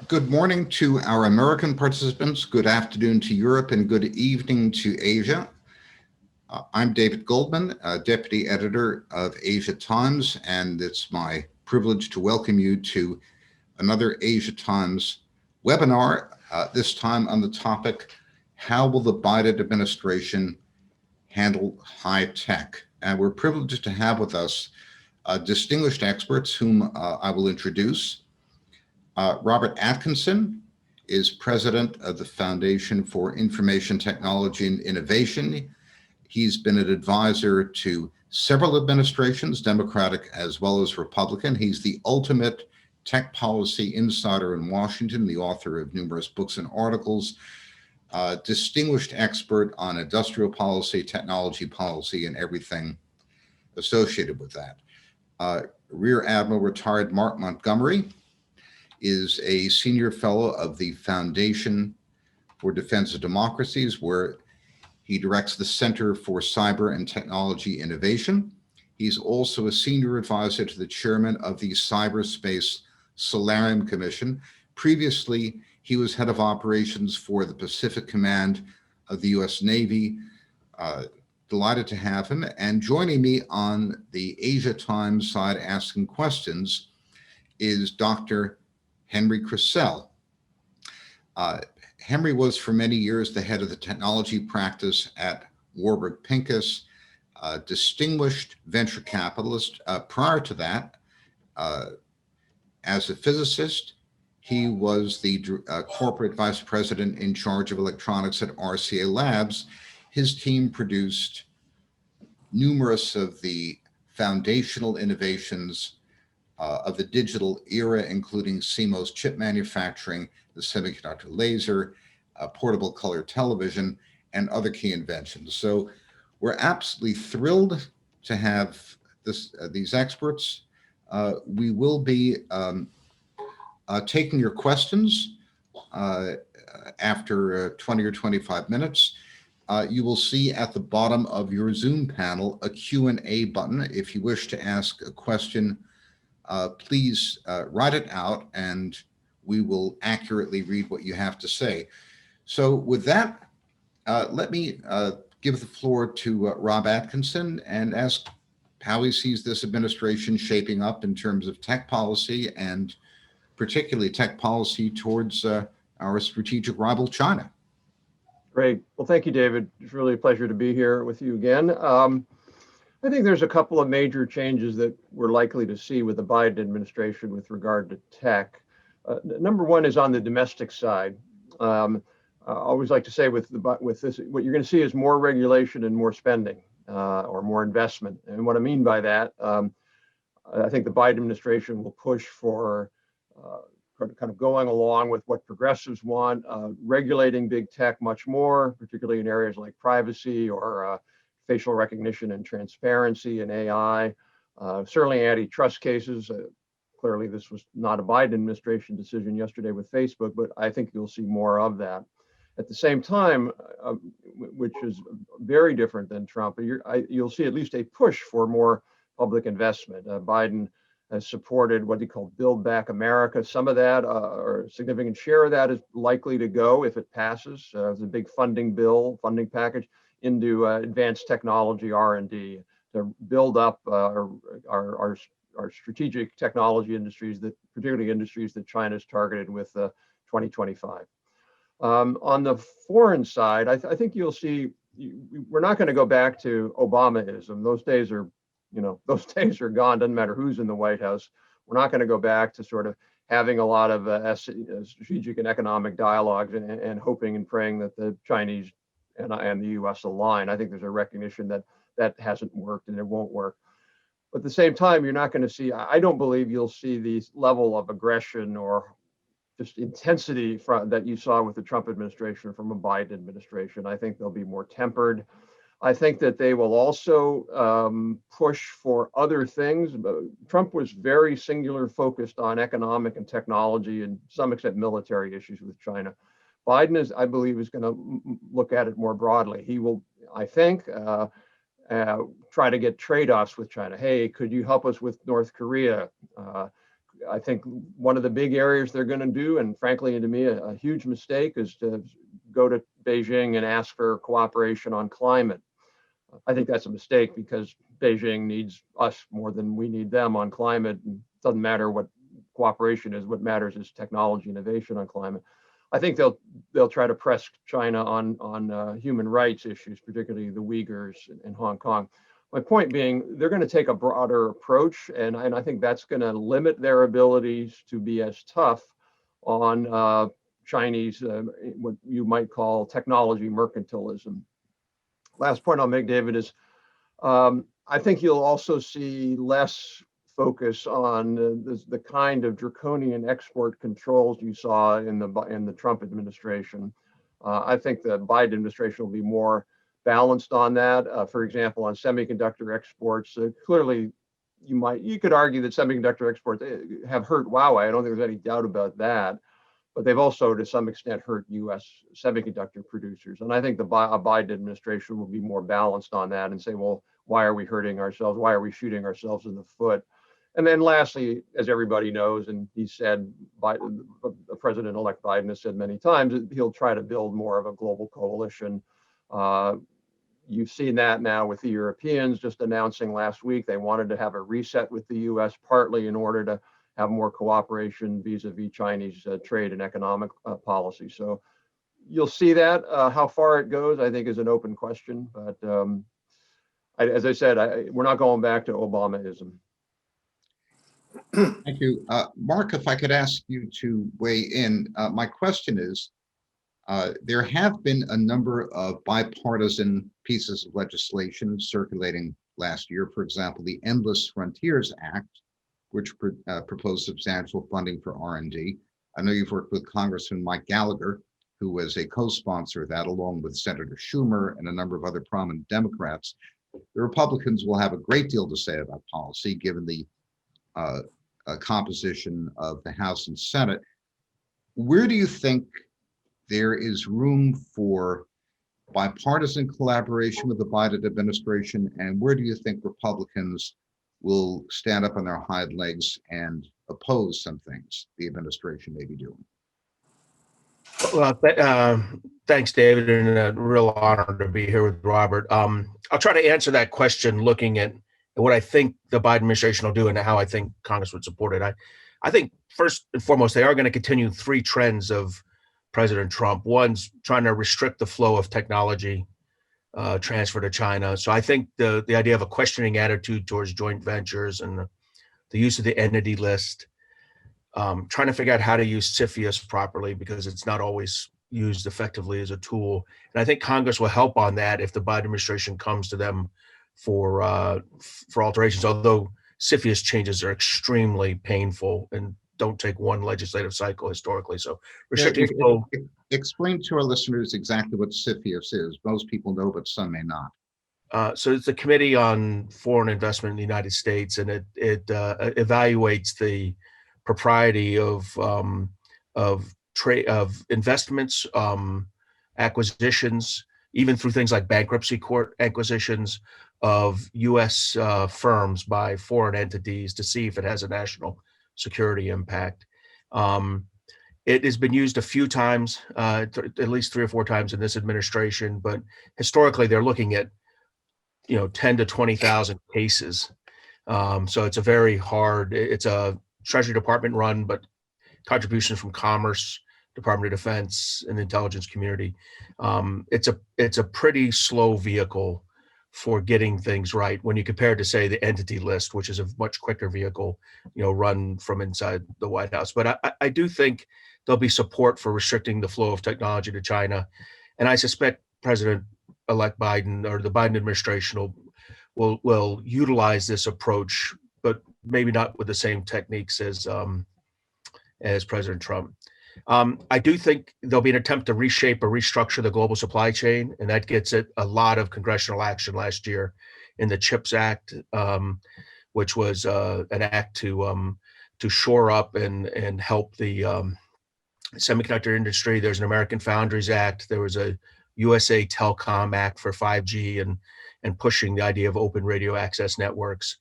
Good morning to our American participants, good afternoon to Europe, and good evening to Asia. I'm David Goldman, Deputy Editor of Asia Times, and it's my privilege to welcome you to another Asia Times webinar, this time on the topic, how will the Biden administration handle high tech? And we're privileged to have with us distinguished experts whom I will introduce. Robert Atkinson is president of the Foundation for Information Technology and Innovation. He's been an advisor to several administrations, Democratic as well as Republican. He's the ultimate tech policy insider in Washington, the author of numerous books and articles, distinguished expert on industrial policy, technology policy, and everything associated with that. Rear Admiral retired Mark Montgomery is a senior fellow of the Foundation for Defense of Democracies, where he directs the Center for Cyber and Technology Innovation. He's also a senior advisor to the chairman of the Cyperspace Solarium Commission. Previously, he was head of operations for the Pacific Command of the U.S. Navy. Delighted to have him. And joining me on the Asia Times side asking questions is Dr. Henry Kressel. Henry was for many years the head of the technology practice at Warburg Pincus, distinguished venture capitalist. Prior to that, as a physicist, he was the corporate vice president in charge of electronics at RCA Labs. His team produced numerous of the foundational innovations of the digital era, including CMOS chip manufacturing, the semiconductor laser, portable color television, and other key inventions. So we're absolutely thrilled to have these experts. We will be taking your questions after 20 or 25 minutes. You will see at the bottom of your Zoom panel a Q&A button. If you wish to ask a question, please write it out and we will accurately read what you have to say. So with that, let me give the floor to Rob Atkinson and ask how he sees this administration shaping up in terms of tech policy, and particularly tech policy towards our strategic rival, China. Great. Well, thank you, David. It's really a pleasure to be here with you again. I think there's a couple of major changes that we're likely to see with the Biden administration with regard to tech. Number one is on the domestic side. I always like to say with this, what you're going to see is more regulation and more spending or more investment. And what I mean by that, I think the Biden administration will push for kind of going along with what progressives want, regulating big tech much more, particularly in areas like privacy or facial recognition and transparency and AI, certainly antitrust cases. Clearly, this was not a Biden administration decision yesterday with Facebook, but I think you'll see more of that. At the same time, which is very different than Trump, you'll see at least a push for more public investment. Biden has supported what he called Build Back America. Some of that, or a significant share of that, is likely to go, if it passes, as a big funding package, into advanced technology R&D to build up our strategic technology industries, particularly industries that China's targeted with 2025. On the foreign side, I think you'll see we're not going to go back to Obamaism. Those days are gone. Doesn't matter who's in the White House. We're not going to go back to sort of having a lot of strategic and economic dialogues and hoping and praying that the Chinese and the U.S. align. I think there's a recognition that that hasn't worked and it won't work. But at the same time, you're not going to see, I don't believe you'll see the level of aggression or just intensity that you saw with the Trump administration from a Biden administration. I think they'll be more tempered. I think that they will also push for other things. Trump was very singular focused on economic and technology and to some extent military issues with China. Biden I believe, is going to look at it more broadly. He will, I think, try to get trade-offs with China. Hey, could you help us with North Korea? I think one of the big areas they're going to do, and frankly, to me, a huge mistake, is to go to Beijing and ask for cooperation on climate. I think that's a mistake because Beijing needs us more than we need them on climate. It doesn't matter what cooperation is. What matters is technology innovation on climate. I think they'll try to press China on human rights issues, particularly the Uyghurs in Hong Kong. My point being, they're going to take a broader approach, and I think that's going to limit their abilities to be as tough on Chinese, what you might call technology mercantilism. Last point I'll make, David, is I think you'll also see less focus on the kind of draconian export controls you saw in the Trump administration. I think the Biden administration will be more balanced on that. For example, on semiconductor exports, clearly you could argue that semiconductor exports have hurt Huawei. I don't think there's any doubt about that. But they've also, to some extent, hurt U.S. semiconductor producers. And I think the Biden administration will be more balanced on that and say, well, why are we hurting ourselves? Why are we shooting ourselves in the foot? And then lastly, as everybody knows, and he said, President-elect Biden has said many times, he'll try to build more of a global coalition. You've seen that now with the Europeans just announcing last week they wanted to have a reset with the U.S., partly in order to have more cooperation vis-a-vis Chinese trade and economic policy. So you'll see that. How far it goes, I think, is an open question. But as I said, we're not going back to Obamaism. Thank you. Mark, if I could ask you to weigh in. My question is, there have been a number of bipartisan pieces of legislation circulating last year. For example, the Endless Frontiers Act, which proposed substantial funding for R&D. I know you've worked with Congressman Mike Gallagher, who was a co-sponsor of that, along with Senator Schumer and a number of other prominent Democrats. The Republicans will have a great deal to say about policy, given the composition of the House and Senate. Where do you think there is room for bipartisan collaboration with the Biden administration, and where do you think Republicans will stand up on their hind legs and oppose some things the administration may be doing? Well, thanks, David, and a real honor to be here with Robert. I'll try to answer that question looking at what I think the Biden administration will do and how I think Congress would support it. I think first and foremost, they are going to continue three trends of President Trump. One's trying to restrict the flow of technology transfer to China. So I think the idea of a questioning attitude towards joint ventures and the use of the entity list, trying to figure out how to use CFIUS properly because it's not always used effectively as a tool. And I think Congress will help on that if the Biden administration comes to them for alterations, although CFIUS changes are extremely painful and don't take one legislative cycle historically. So restricting flow. Explain to our listeners exactly what CFIUS is. Most people know, but some may not. So it's the Committee on Foreign Investment in the United States, and it evaluates the propriety of investments, acquisitions, even through things like bankruptcy court acquisitions of U.S. firms by foreign entities to see if it has a national security impact. It has been used a few times, at least 3 or 4 times in this administration, but historically they're looking at 10 to 20,000 cases. So it's a very hard. It's a Treasury Department run, but contributions from Commerce, Department of Defense, and the intelligence community. It's a pretty slow vehicle for getting things right when you compare it to, say, the entity list, which is a much quicker vehicle, run from inside the White House. But I do think there'll be support for restricting the flow of technology to China. And I suspect President-elect Biden or the Biden administration will utilize this approach, but maybe not with the same techniques as President Trump. I do think there'll be an attempt to reshape or restructure the global supply chain, and that gets at a lot of congressional action last year in the CHIPS Act, which was an act to shore up and help the semiconductor industry. There's an American Foundries Act. There was a USA Telecom Act for 5G and pushing the idea of open radio access networks.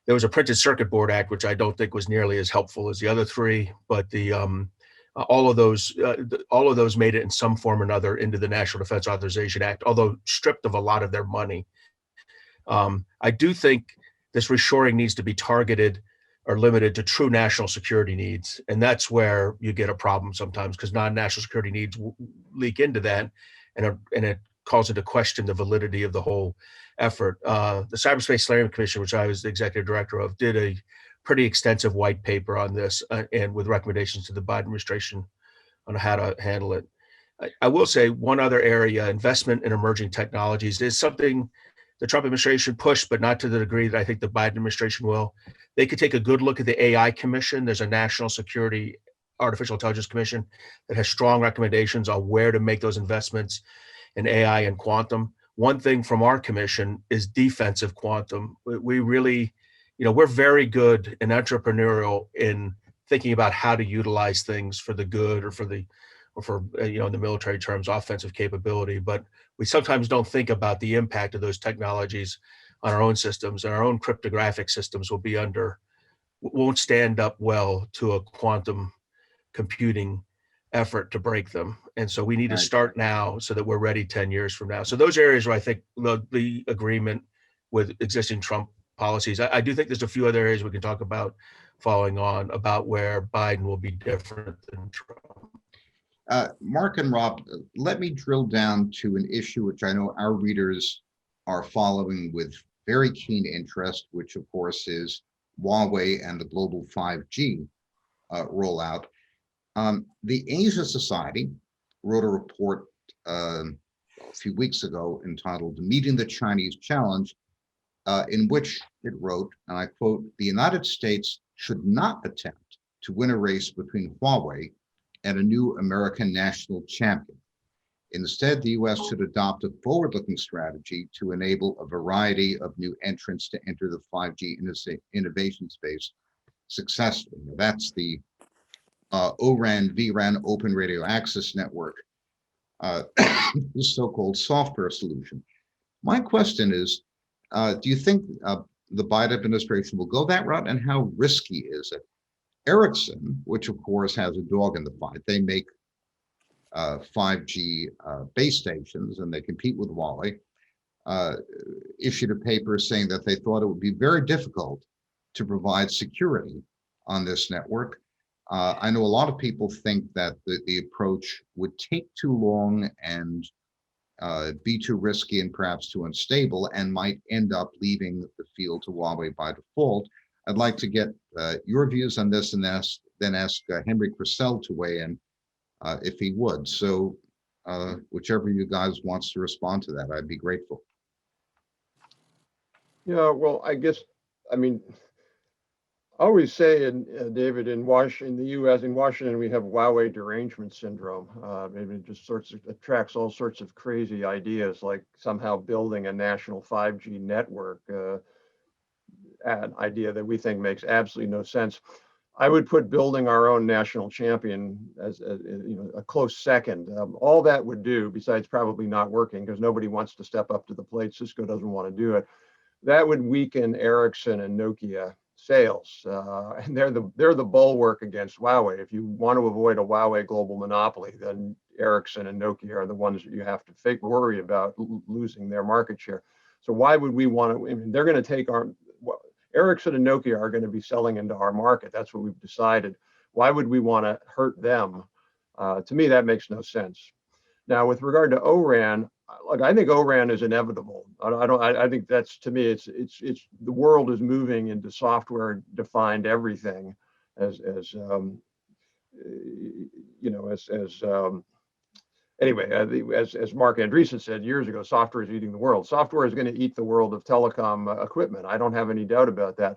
There was a Printed Circuit Board Act, which I don't think was nearly as helpful as the other three, but the all of those made it in some form or another into the National Defense Authorization Act, although stripped of a lot of their money. I do think this reshoring needs to be targeted or limited to true national security needs, and that's where you get a problem sometimes, because non-national security needs leak into that, and it calls into question the validity of the whole effort. The Cyperspace Solarium Commission, which I was the executive director of, did a pretty extensive white paper on this, and with recommendations to the Biden administration on how to handle it. I will say one other area, investment in emerging technologies, is something the Trump administration pushed, but not to the degree that I think the Biden administration will. They could take a good look at the AI Commission. There's a National Security Artificial Intelligence Commission that has strong recommendations on where to make those investments in AI and quantum. One thing from our commission is defensive quantum. We really, we're very good and entrepreneurial in thinking about how to utilize things for the good, or for in the military terms, offensive capability. But we sometimes don't think about the impact of those technologies on our own systems, and our own cryptographic systems won't stand up well to a quantum computing effort to break them. And so we need to start now so that we're ready 10 years from now. So those areas where I think the agreement with existing Trump policies. I do think there's a few other areas we can talk about following on about where Biden will be different than Trump. Mark and Rob, let me drill down to an issue which I know our readers are following with very keen interest, which of course is Huawei and the global 5G rollout. The Asia Society wrote a report a few weeks ago entitled Meeting the Chinese Challenge, in which it wrote, and I quote, "The United States should not attempt to win a race between Huawei and a new American national champion. Instead, the U.S. should adopt a forward-looking strategy to enable a variety of new entrants to enter the 5G innovation space successfully." Now, that's the ORAN, vRAN, Open Radio Access Network, the so-called software solution. My question is, do you think the Biden administration will go that route, and how risky is it? Ericsson, which of course has a dog in the fight, they make 5G base stations and they compete with Huawei, issued a paper saying that they thought it would be very difficult to provide security on this network. I know a lot of people think that the approach would take too long and be too risky and perhaps too unstable, and might end up leaving the field to Huawei by default. I'd like to get your views on this, and then ask Henry Kressel to weigh in if he would. So whichever you guys wants to respond to that, I'd be grateful. Yeah, well, I always say, David, in the U.S., in Washington, we have Huawei Derangement Syndrome. It just attracts all sorts of crazy ideas, like somehow building a national 5G network, an idea that we think makes absolutely no sense. I would put building our own national champion as a close second. All that would do, besides probably not working, because nobody wants to step up to the plate, Cisco doesn't want to do it, that would weaken Ericsson and Nokia sales, and they're the bulwark against Huawei. If you want to avoid a Huawei global monopoly, then Ericsson and Nokia are the ones that you have to worry about losing their market share. So why would we want to? They're going to take Ericsson and Nokia are going to be selling into our market. That's what we've decided. Why would we want to hurt them? To me, that makes no sense. Now, with regard to ORAN, look, I think ORAN is inevitable. I think that's, to me, it's the world is moving into software-defined everything, as Mark Andreessen said years ago, software is eating the world. Software is going to eat the world of telecom equipment. I don't have any doubt about that.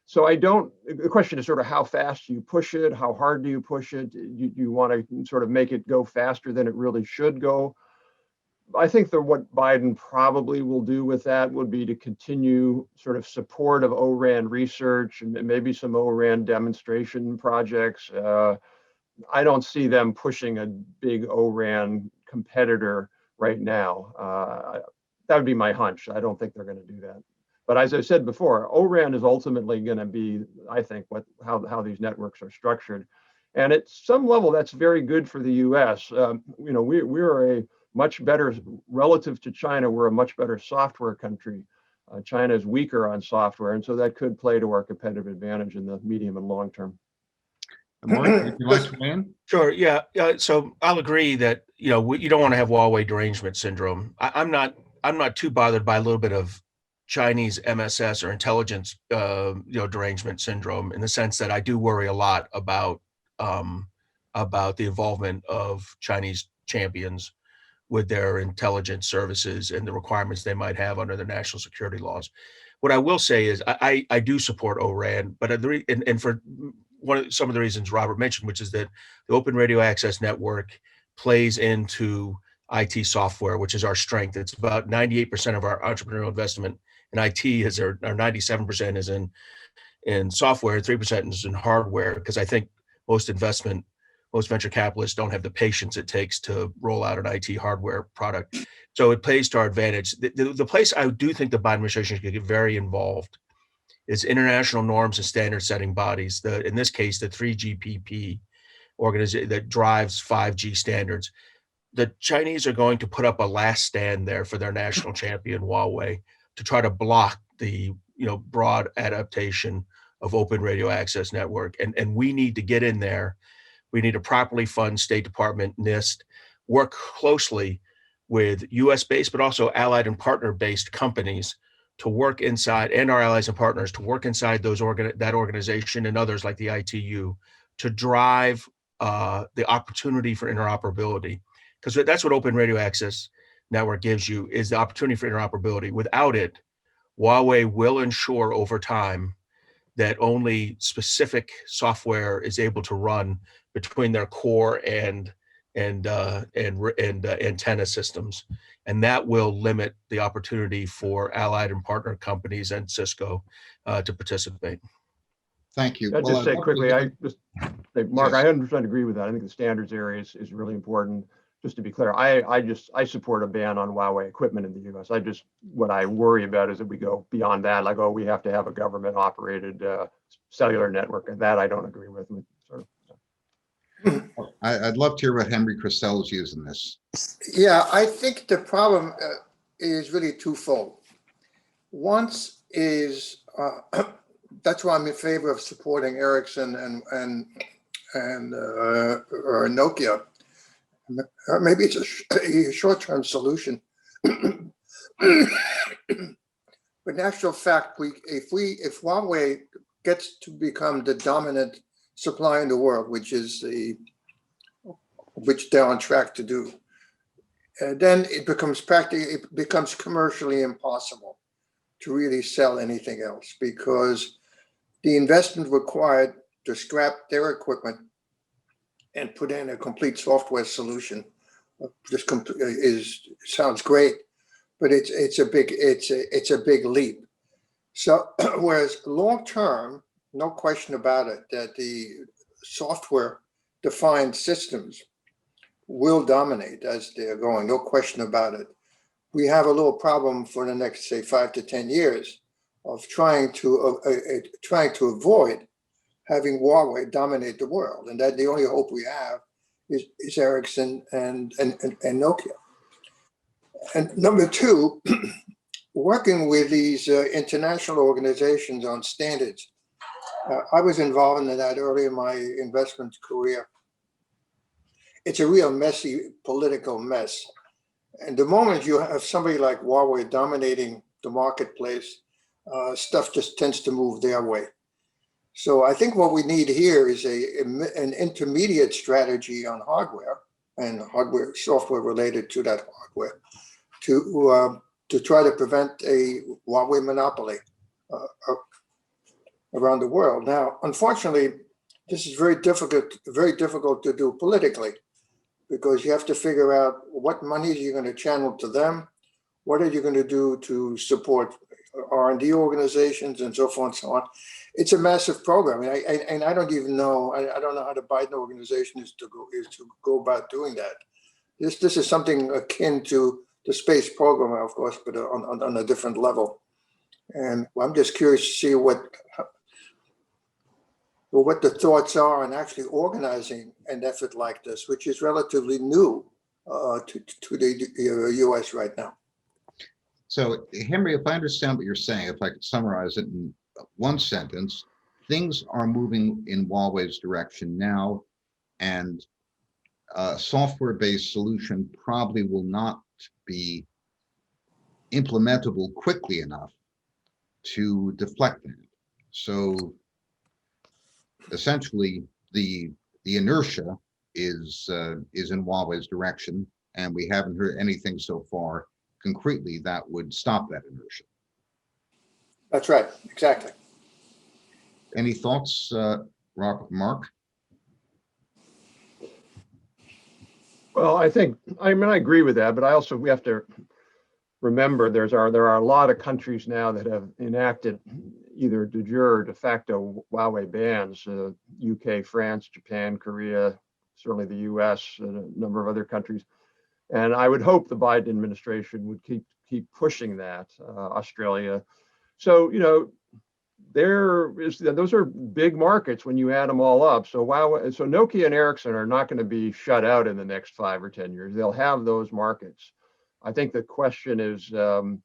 So the question is sort of how fast do you push it? How hard do you push it? You want to sort of make it go faster than it really should go. I think that what Biden probably will do with that would be to continue sort of support of ORAN research and maybe some ORAN demonstration projects. I don't see them pushing a big ORAN competitor right now. That would be my hunch. I don't think they're going to do that. But as I said before, O-RAN is ultimately going to be, I think, how these networks are structured. And at some level, that's very good for the U.S. We're a much better, relative to China, we're a much better software country. China is weaker on software, and so that could play to our competitive advantage in the medium and long term. Mark, would you like to weigh in? Sure. Yeah. So I'll agree that, you don't want to have Huawei Derangement Syndrome. I'm not too bothered by a little bit of Chinese MSS or intelligence, derangement syndrome, in the sense that I do worry a lot about the involvement of Chinese champions with their intelligence services and the requirements they might have under the national security laws. What I will say is I do support O-RAN, but and for some of the reasons Robert mentioned, which is that the Open Radio Access Network plays into IT software, which is our strength. It's about 98% of our entrepreneurial investment in IT is, or 97% is in software, 3% is in hardware, because I think most venture capitalists don't have the patience it takes to roll out an IT hardware product. So it plays to our advantage. The place I do think the Biden administration could get very involved is international norms and standard setting bodies. In this case, the 3GPP organization that drives 5G standards. The Chinese are going to put up a last stand there for their national champion, Huawei, to try to block the broad adaptation of Open Radio Access Network. And we need to get in there. We need to properly fund State Department, NIST, work closely with US-based, but also allied and partner-based companies to work inside, and our allies and partners to work inside that organization and others like the ITU to drive the opportunity for interoperability. Because that's what Open Radio Access Network gives you, is the opportunity for interoperability. Without it, Huawei will ensure over time that only specific software is able to run between their core and antenna systems, and that will limit the opportunity for allied and partner companies and Cisco to participate. Thank you. I'll just say quickly, Mark, Yes. I 100% agree with that. I think the standards area is really important. Just to be clear, I support a ban on Huawei equipment in the U.S. What I worry about is that we go beyond that, like, we have to have a government operated cellular network, and that I don't agree with. I'd love to hear what Henry Kressel is using this. Yeah, I think the problem is really twofold. Once is that's why I'm in favor of supporting Ericsson and Nokia. Maybe it's a short-term solution, but in actual fact, if Huawei gets to become the dominant supply in the world, which they're on track to do, then it becomes commercially impossible to really sell anything else, because the investment required to scrap their equipment and put in a complete software solution sounds great, but it's a big leap. So whereas long term, no question about it, that the software defined systems will dominate as they're going, no question about it. We have a little problem for the next, say, 5 to 10 years of trying to avoid having Huawei dominate the world, and that the only hope we have is Ericsson and Nokia. And number two, working with these international organizations on standards. I was involved in that early in my investment career. It's a real messy political mess. And the moment you have somebody like Huawei dominating the marketplace, stuff just tends to move their way. So I think what we need here is an intermediate strategy on hardware and software related to that hardware to try to prevent a Huawei monopoly around the world. Now, unfortunately, this is very difficult to do politically, because you have to figure out what money you're going to channel to them, what are you going to do to support R&D organizations, and so forth and so on. It's a massive program, and I don't even know. I don't know how the Biden organization is to go about doing that. This is something akin to the space program, of course, but on a different level. And I'm just curious to see what the thoughts are on actually organizing an effort like this, which is relatively new to the U.S. right now. So, Henry, if I understand what you're saying, if I could summarize it in one sentence, things are moving in Huawei's direction now, and a software-based solution probably will not be implementable quickly enough to deflect that. So essentially, the inertia is in Huawei's direction, and we haven't heard anything so far concretely that would stop that inertia. That's right, exactly. Any thoughts, Robert, Mark? Well, I agree with that, but we have to remember there are a lot of countries now that have enacted either de jure or de facto Huawei bans. UK, France, Japan, Korea, certainly the US, and a number of other countries. And I would hope the Biden administration would keep pushing that. Australia. So, those are big markets when you add them all up. So Nokia and Ericsson are not going to be shut out in the next 5 or 10 years. They'll have those markets. I think the question is a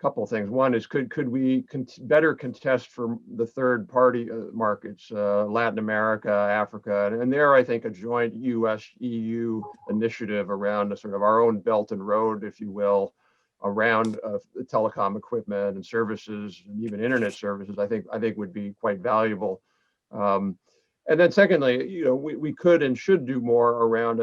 couple of things. One is could we better contest for the third party markets, Latin America, Africa, and there I think a joint US-EU initiative around a sort of our own Belt and Road, if you will, around the telecom equipment and services and even internet services, I think would be quite valuable. And then secondly, we could and should do more around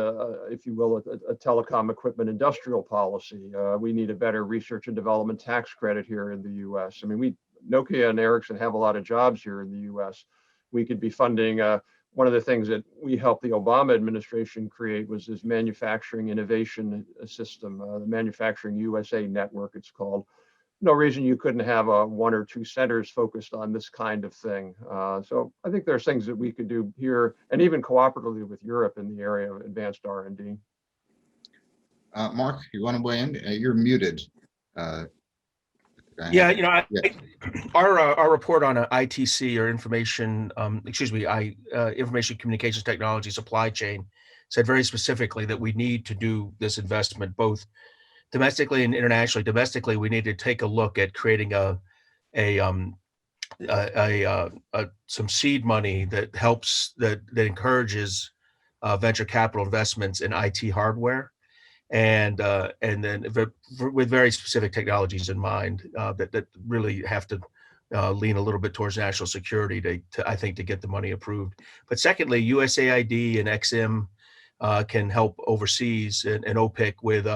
if you will, a telecom equipment industrial policy. We need a better research and development tax credit here in the U.S. I mean, Nokia and Ericsson have a lot of jobs here in the U.S. We could be funding. One of the things that we helped the Obama administration create was this manufacturing innovation system, the Manufacturing USA Network, it's called. No reason you couldn't have 1 or 2 centers focused on this kind of thing. So I think there's things that we could do here, and even cooperatively with Europe in the area of advanced R&D. Mark, you want to weigh in? You're muted. Yeah, our report on ITC or information communications technology supply chain said very specifically that we need to do this investment both domestically and internationally. Domestically, we need to take a look at creating some seed money that helps that encourages venture capital investments in IT hardware, and then with very specific technologies in mind that really have to lean a little bit towards national security to I think to get the money approved. But secondly, USAID and XM can help overseas and OPIC with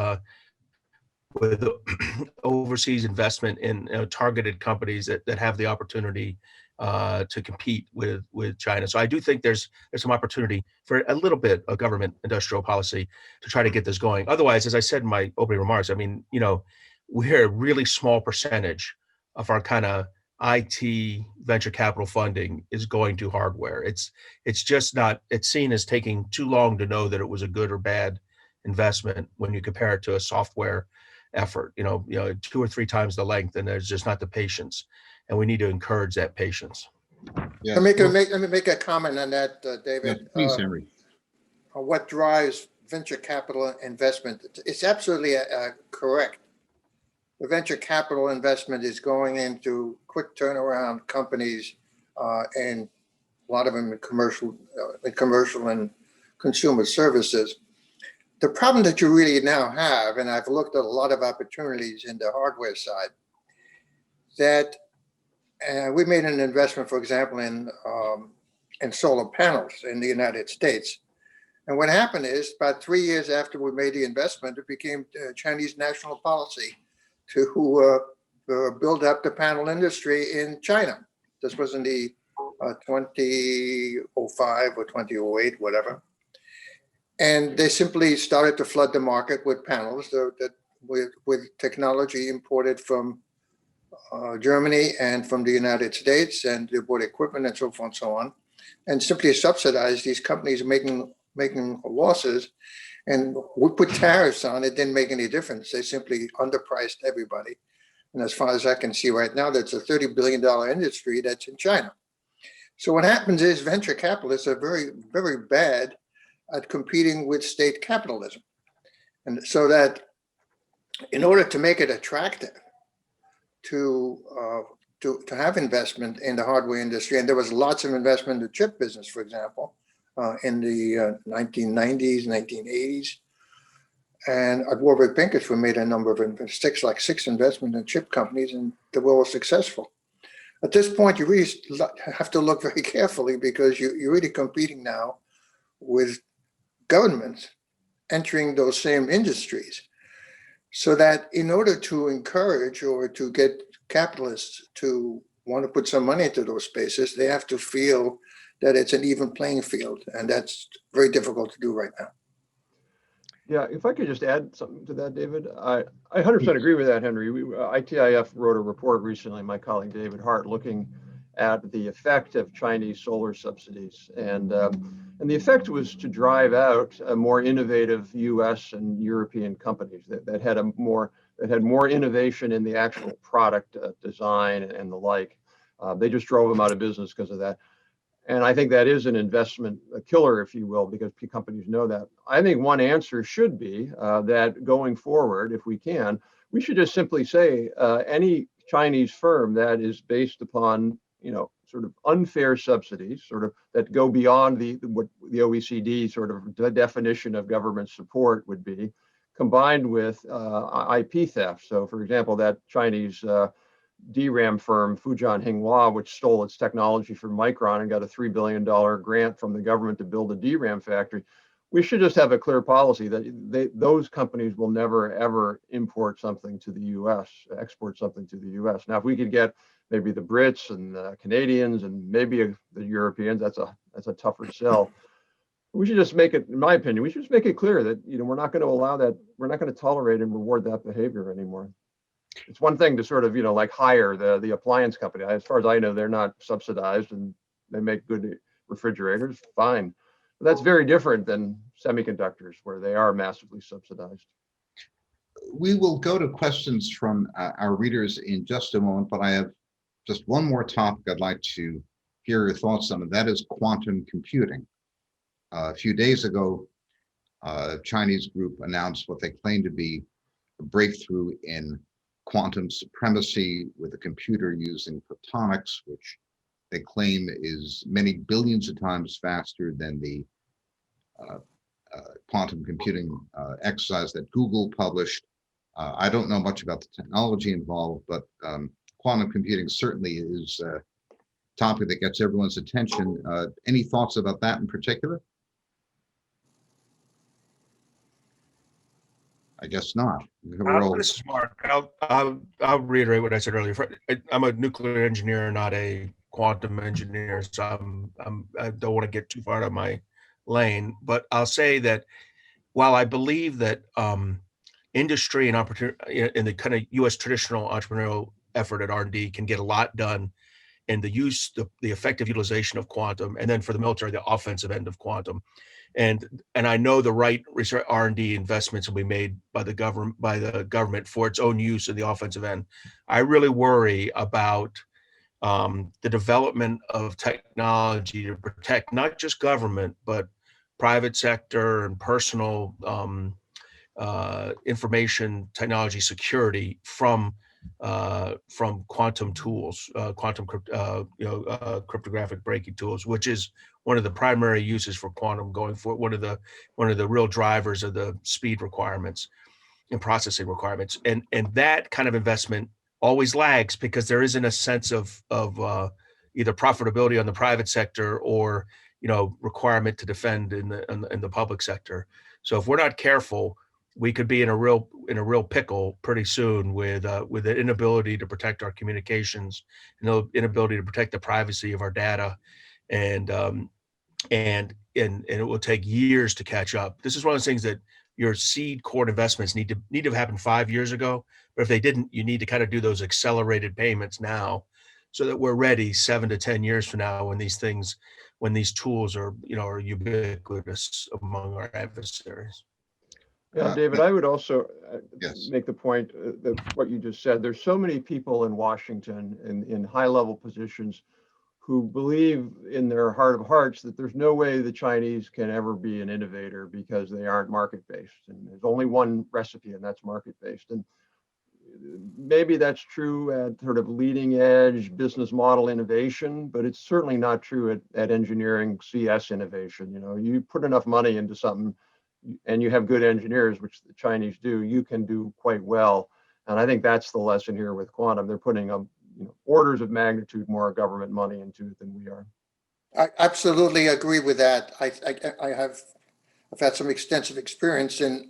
overseas investment in targeted companies that have the opportunity to compete with China. So I do think there's some opportunity for a little bit of government industrial policy to try to get this going. Otherwise, as I said in my opening remarks, I mean, we're a really small percentage of our kind of IT venture capital funding is going to hardware. It's just not, it's seen as taking too long to know that it was a good or bad investment when you compare it to a software effort, 2 or 3 times the length, and there's just not the patience, and we need to encourage that patience. Yeah. Let me make a comment on that, David. Yeah, please, Henry. What drives venture capital investment? It's absolutely correct. The venture capital investment is going into quick turnaround companies, and a lot of them in commercial and consumer services. The problem that you really now have, and I've looked at a lot of opportunities in the hardware side, that we made an investment, for example, in solar panels in the United States. And what happened is about 3 years after we made the investment, it became Chinese national policy to build up the panel industry in China. This was in the 2005 or 2008, whatever. And they simply started to flood the market with panels with technology imported from Germany and from the United States, and they bought equipment and so forth and so on, and simply subsidized these companies making losses. And we put tariffs on it, didn't make any difference. They simply underpriced everybody. And as far as I can see right now, that's a $30 billion industry that's in China. So what happens is venture capitalists are very, very bad at competing with state capitalism. And so that in order to make it attractive to have investment in the hardware industry, and there was lots of investment in the chip business, for example, in the 1990s, 1980s. And at Warburg Pincus, we made a number of six investment in chip companies, and they were all successful. At this point, you really have to look very carefully because you're really competing now with governments entering those same industries. So that in order to encourage or to get capitalists to want to put some money into those spaces, they have to feel that it's an even playing field. And that's very difficult to do right now. Yeah, if I could just add something to that, David, I 100% agree with that, Henry. ITIF wrote a report recently, my colleague David Hart, looking at the effect of Chinese solar subsidies. And the effect was to drive out more innovative US and European companies that had more innovation in the actual product design and the like. They just drove them out of business because of that. And I think that is an investment killer, if you will, because companies know that. I think one answer should be that going forward, if we can, we should just simply say any Chinese firm that is based upon, sort of unfair subsidies, sort of that go beyond what the OECD sort of the definition of government support would be, combined with IP theft. So, for example, that Chinese DRAM firm, Fujian Hinghua, which stole its technology from Micron and got a $3 billion grant from the government to build a DRAM factory. We should just have a clear policy that those companies will never, ever import something to the US, export something to the US. Now, if we could get maybe the Brits and the Canadians and maybe the Europeans, that's a tougher sell. We should just make it, in my opinion, we should just make it clear that, we're not going to allow that, we're not going to tolerate and reward that behavior anymore. It's one thing to sort of, like hire the appliance company. As far as I know, they're not subsidized and they make good refrigerators, fine. But that's very different than semiconductors where they are massively subsidized. We will go to questions from our readers in just a moment, but I have just one more topic I'd like to hear your thoughts on, and that is quantum computing. A few days ago, a Chinese group announced what they claim to be a breakthrough in quantum supremacy with a computer using photonics, which they claim is many billions of times faster than the quantum computing exercise that Google published. I don't know much about the technology involved, but quantum computing certainly is a topic that gets everyone's attention. Any thoughts about that in particular? I guess not. This is Mark. I'll reiterate what I said earlier. I'm a nuclear engineer, not a quantum engineer, so I don't want to get too far out of my lane. But I'll say that while I believe that industry and opportunity in the kind of U.S. traditional entrepreneurial effort at R&D can get a lot done in the effective utilization of quantum, and then for the military, the offensive end of quantum. And I know the right research R&D investments will be made by the government for its own use in the offensive end. I really worry about the development of technology to protect not just government, but private sector and personal information technology security from quantum tools, cryptographic breaking tools, which is one of the primary uses for quantum going forward. One of the real drivers of the speed requirements and processing requirements, and that kind of investment always lags because there isn't a sense of either profitability on the private sector or requirement to defend in the public sector. So if we're not careful, we could be in a real pickle pretty soon with the inability to protect our communications and the inability to protect the privacy of our data, and it will take years to catch up. This is one of those things that your seed core investments need to have happened 5 years ago, but if they didn't, you need to kind of do those accelerated payments now, so that we're ready 7 to 10 years from now when these tools are ubiquitous among our adversaries. Yeah, David, I would also Yes. make the point that what you just said, there's so many people in Washington in high-level positions who believe in their heart of hearts that there's no way the Chinese can ever be an innovator because they aren't market-based. And there's only one recipe, and that's market-based. And maybe that's true at sort of leading edge business model innovation, but it's certainly not true at engineering CS innovation. You know, you put enough money into something and you have good engineers, which the Chinese do, you can do quite well. And I think that's the lesson here with quantum. They're putting orders of magnitude more government money into it than we are. I absolutely agree with that. I've had some extensive experience in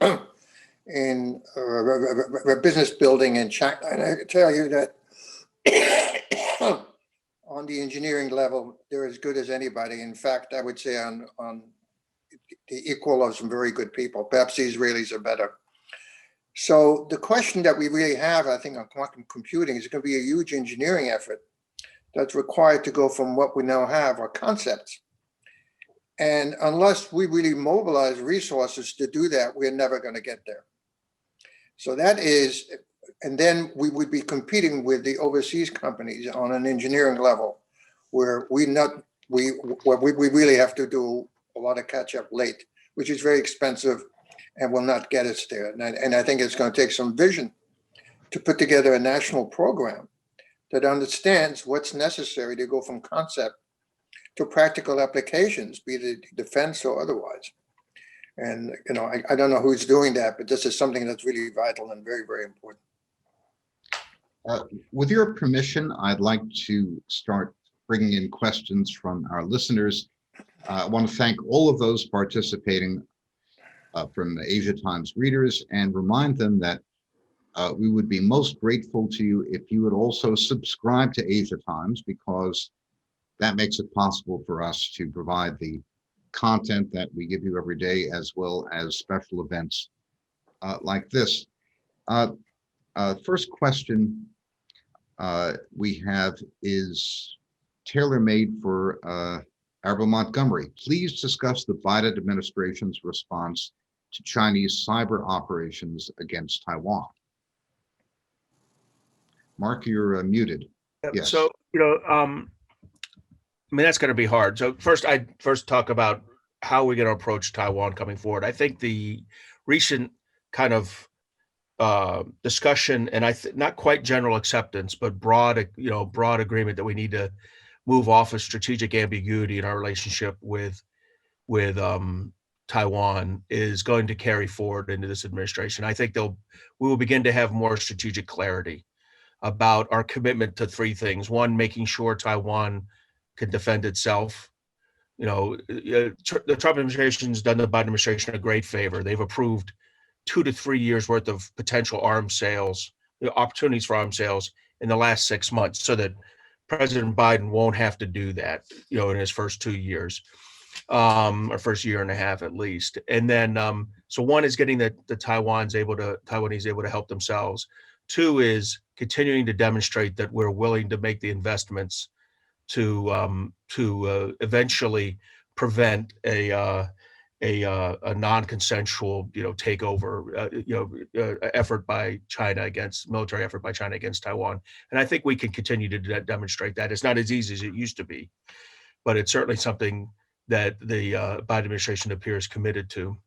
business building in China, and I can tell you that on the engineering level, they're as good as anybody. In fact, I would say on the equal of some very good people. Perhaps the Israelis are better. So the question that we really have, I think, on quantum computing is going to be a huge engineering effort that's required to go from what we now have, our concepts. And unless we really mobilize resources to do that, we're never going to get there. So that is, and then we would be competing with the overseas companies on an engineering level where we really have to do a lot of catch up late, which is very expensive and will not get us there. And I think it's going to take some vision to put together a national program that understands what's necessary to go from concept to practical applications, be it defense or otherwise. And, I don't know who's doing that, but this is something that's really vital and very, very important. With your permission, I'd like to start bringing in questions from our listeners. I want to thank all of those participating from the Asia Times readers and remind them that we would be most grateful to you if you would also subscribe to Asia Times, because that makes it possible for us to provide the content that we give you every day, as well as special events like this. First question we have is tailor-made for Admiral Montgomery. Please discuss the Biden administration's response to Chinese cyber operations against Taiwan. Mark, you're muted. Yes. So, that's going to be hard. So I'd talk about how we're going to approach Taiwan coming forward. I think the recent kind of discussion, and not quite general acceptance, but broad agreement that we need to move off of strategic ambiguity in our relationship with Taiwan is going to carry forward into this administration. I think we will begin to have more strategic clarity about our commitment to three things. One, making sure Taiwan can defend itself. The Trump administration's done the Biden administration a great favor. They've approved 2 to 3 years worth of potential arms sales, opportunities for arms sales in the last 6 months, so that President Biden won't have to do that, in his first 2 years, or first year and a half at least. And then, so one is getting the Taiwanese able to help themselves. Two is continuing to demonstrate that we're willing to make the investments to eventually prevent a non-consensual, takeover, effort by China military effort by China against Taiwan. And I think we can continue to demonstrate that. It's not as easy as it used to be, but it's certainly something that the Biden administration appears committed to.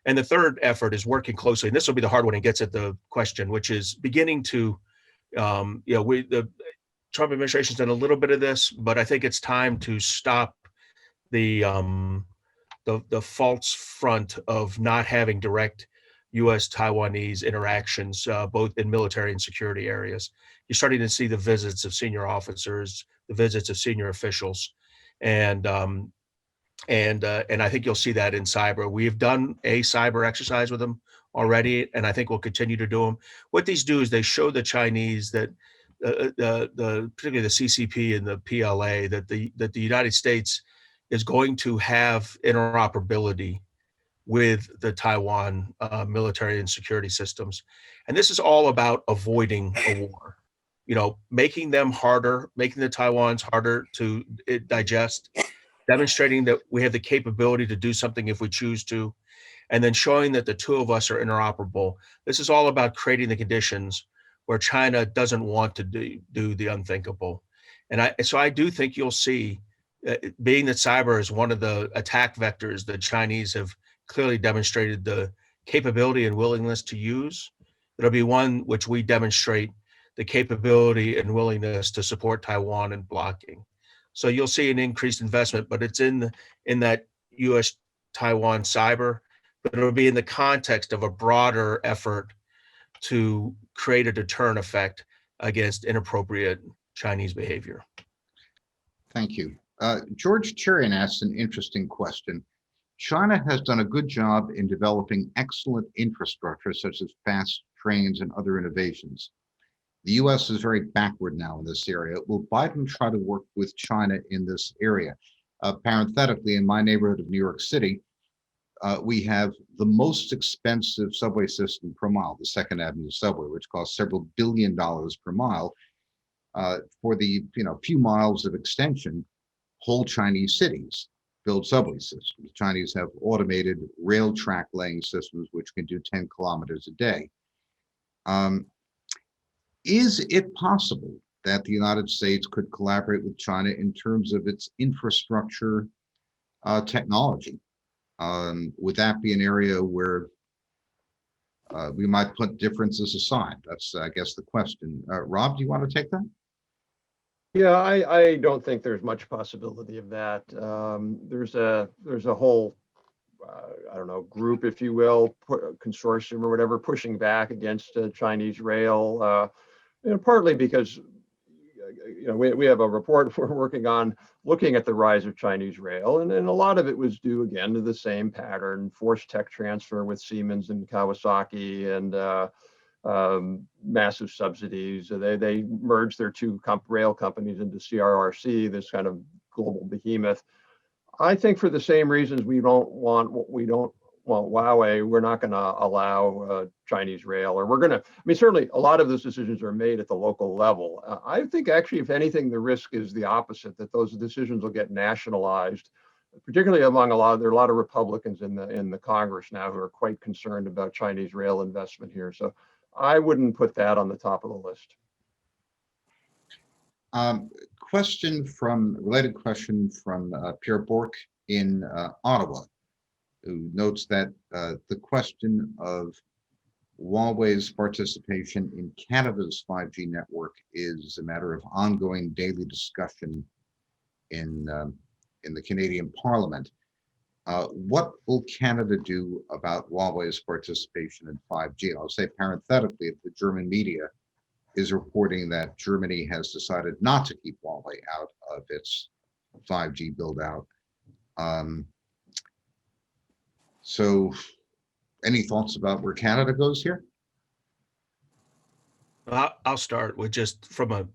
And the third effort is working closely, and this will be the hard one and gets at the question, which is beginning to, the Trump administration's done a little bit of this, but I think it's time to stop the false front of not having direct U.S.-Taiwanese interactions, both in military and security areas. You're starting to see the visits of senior officers, the visits of senior officials, and I think you'll see that in cyber. We've done a cyber exercise with them already, and I think we'll continue to do them. What these do is they show the Chinese that particularly the CCP and the PLA, that the United States is going to have interoperability with the Taiwan military and security systems. And this is all about avoiding a war, making them harder, making the Taiwans harder to digest, demonstrating that we have the capability to do something if we choose to, and then showing that the two of us are interoperable. This is all about creating the conditions where China doesn't want to do the unthinkable. And so I do think you'll see, being that cyber is one of the attack vectors that Chinese have clearly demonstrated the capability and willingness to use, it'll be one which we demonstrate the capability and willingness to support Taiwan in blocking. So you'll see an increased investment, but it's in that U.S.-Taiwan cyber, but it'll be in the context of a broader effort to create a deterrent effect against inappropriate Chinese behavior. Thank you. George Cherian asked an interesting question. China has done a good job in developing excellent infrastructure, such as fast trains and other innovations. The US is very backward now in this area. Will Biden try to work with China in this area? Parenthetically, in my neighborhood of New York City, we have the most expensive subway system per mile, the Second Avenue subway, which costs several $1 billion per mile. For the few miles of extension, whole Chinese cities build subway systems. Chinese have automated rail track laying systems which can do 10 kilometers a day. Is it possible that the United States could collaborate with China in terms of its infrastructure technology? Would that be an area where we might put differences aside? That's, I guess, the question. Rob, do you want to take that? Yeah, I don't think there's much possibility of that. There's a whole, I don't know, group, if you will, consortium or whatever, pushing back against Chinese rail, partly because we have a report we're working on looking at the rise of Chinese rail, and a lot of it was due again to the same pattern: forced tech transfer with Siemens and Kawasaki, and massive subsidies. They merged their two rail companies into CRRC, this kind of global behemoth. I think for the same reasons we don't want Huawei, we're not going to allow Chinese rail, or we're going to, certainly a lot of those decisions are made at the local level. I think actually, if anything, the risk is the opposite, that those decisions will get nationalized, particularly among there are a lot of Republicans in the Congress now who are quite concerned about Chinese rail investment here. So I wouldn't put that on the top of the list. Related question from Pierre Bourque in Ottawa, who notes that the question of Huawei's participation in Canada's 5G network is a matter of ongoing daily discussion in the Canadian Parliament. What will Canada do about Huawei's participation in 5G? I'll say parenthetically, the German media is reporting that Germany has decided not to keep Huawei out of its 5G build out. So any thoughts about where Canada goes here? I'll start with, just from a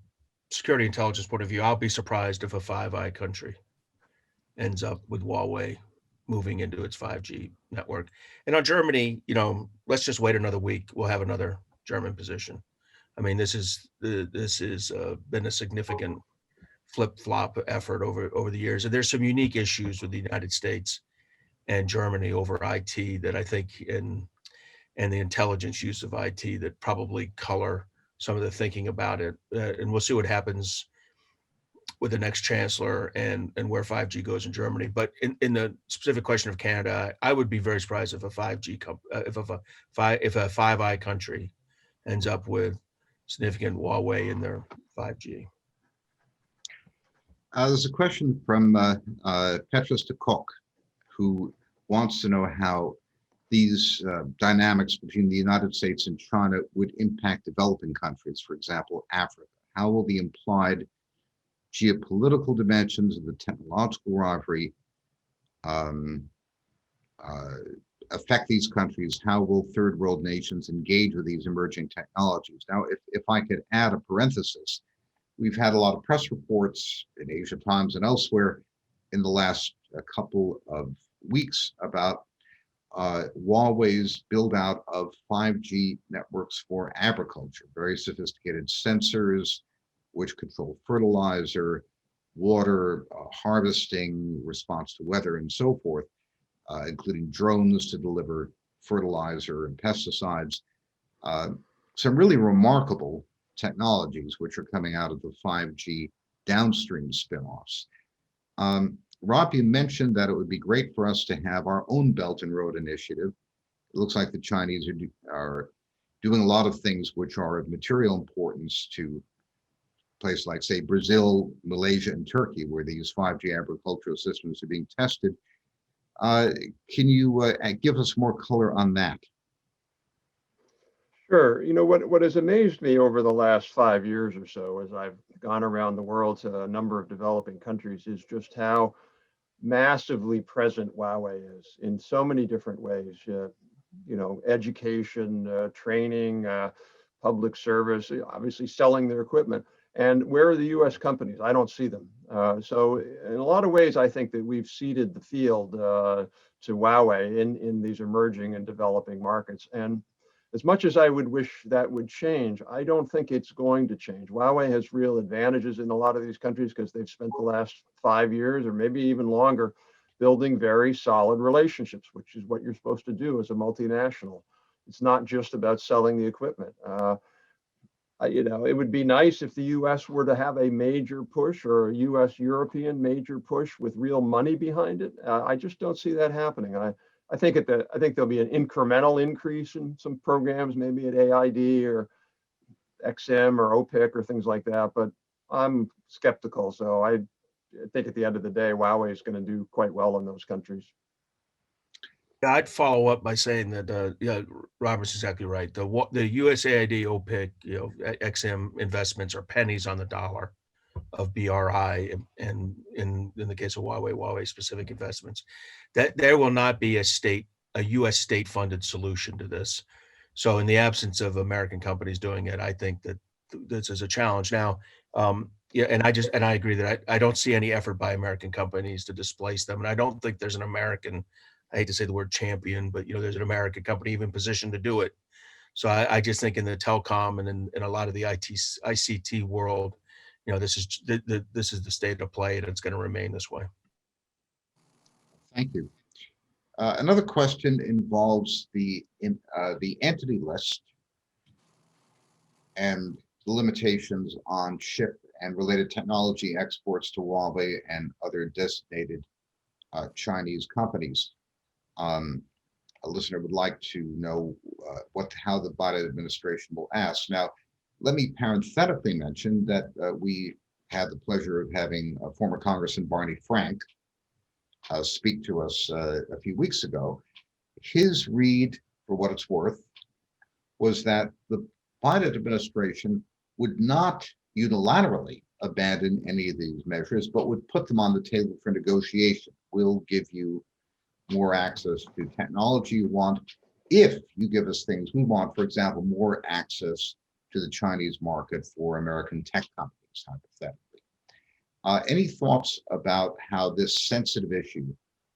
security intelligence point of view, I'll be surprised if a Five Eye country ends up with Huawei moving into its 5G network. And on Germany, let's just wait another week. We'll have another German position. This is been a significant flip-flop effort over the years. And there's some unique issues with the United States and Germany over IT that I think, and the intelligence use of IT, that probably color some of the thinking about it. And we'll see what happens with the next chancellor and where 5G goes in Germany. But in the specific question of Canada, I would be very surprised if a Five Eye country ends up with significant Huawei in their 5G. There's a question from Petrus de Koch, who wants to know how these dynamics between the United States and China would impact developing countries, for example, Africa. How will the implied geopolitical dimensions of the technological rivalry affect these countries? How will third world nations engage with these emerging technologies? Now, if I could add a parenthesis, we've had a lot of press reports in Asia Times and elsewhere in the last couple of weeks about Huawei's build out of 5G networks for agriculture, very sophisticated sensors which control fertilizer, water, harvesting, response to weather, and so forth. including drones to deliver fertilizer and pesticides. Some really remarkable technologies which are coming out of the 5G downstream spinoffs. Rob, you mentioned that it would be great for us to have our own Belt and Road Initiative. It looks like the Chinese are doing a lot of things which are of material importance to places like, say, Brazil, Malaysia, and Turkey, where these 5G agricultural systems are being tested. Can you give us more color on that? Sure. You know, what has amazed me over the last 5 years or so, as I've gone around the world to a number of developing countries, is just how massively present Huawei is in so many different ways. You know, education, training, public service, obviously selling their equipment. And where are the U.S. companies? I don't see them. So in a lot of ways, I think that we've ceded the field to Huawei in these emerging and developing markets. And as much as I would wish that would change, I don't think it's going to change. Huawei has real advantages in a lot of these countries because they've spent the last 5 years or maybe even longer building very solid relationships, which is what you're supposed to do as a multinational. It's not just about selling the equipment. You know, it would be nice if the U.S. were to have a major push, or a U.S.-European major push with real money behind it. I just don't see that happening. I think there'll be an incremental increase in some programs, maybe at AID or XM or OPIC or things like that, but I'm skeptical. So I think at the end of the day, Huawei is going to do quite well in those countries. Yeah, I'd follow up by saying that, yeah, Robert's exactly right. The USAID, OPIC, XM investments are pennies on the dollar of BRI, and in the case of Huawei specific investments, that there will not be a U.S. state-funded solution to this. So in the absence of American companies doing it, I think that this is a challenge. Now, yeah, and I agree that I don't see any effort by American companies to displace them, and I don't think there's an American, I hate to say the word champion, but there's an American company even positioned to do it. So I just think in the telecom and in a lot of the ICT world, this is the state of play, and it's going to remain this way. Thank you. Another question involves the entity list and the limitations on chip and related technology exports to Huawei and other designated Chinese companies. A listener would like to know how the Biden administration will ask. Now, let me parenthetically mention that we had the pleasure of having former Congressman Barney Frank speak to us a few weeks ago. His read, for what it's worth, was that the Biden administration would not unilaterally abandon any of these measures, but would put them on the table for negotiation. We'll give you more access to technology you want if you give us things we want. For example, more access to the Chinese market for American tech companies, hypothetically. Any thoughts about how this sensitive issue